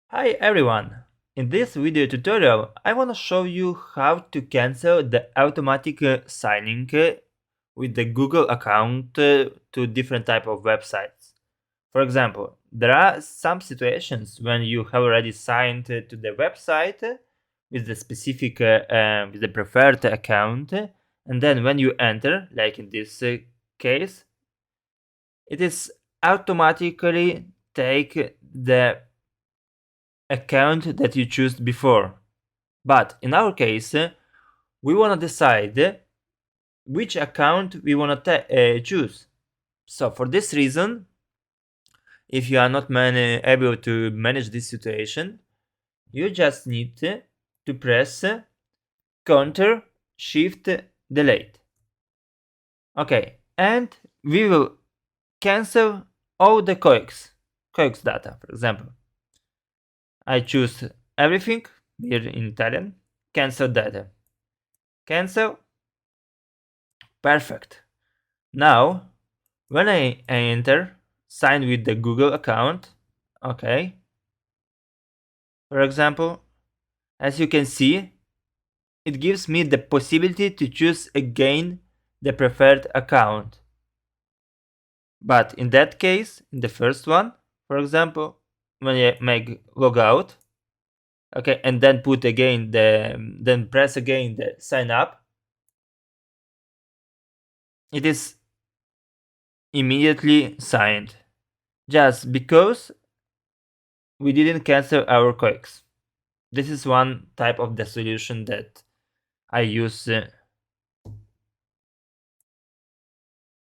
Hi everyone! In this video tutorial, I want to show you how to cancel the automatic signing with the Google account to different type of websites. For example, there are some situations when you have already signed to the website with the specific with the preferred account, and then when you enter, like in this case, it is automatically take the account that you choose before. But in our case, we want to decide which account we want to choose. So for this reason, if you are not able to manage this situation, you just need to press Ctrl Shift Delete. Okay, and we will cancel all the coix data, for example. I choose everything here in Italian, cancel data. Cancel. Perfect. Now, when I enter, sign with the Google account, okay. For example, as you can see, it gives me the possibility to choose again the preferred account. But in that case, in the first one, for example, when I make logout, okay, and then then press again the sign up, it is immediately signed, just because we didn't cancel our coix. This is one type of the solution that I use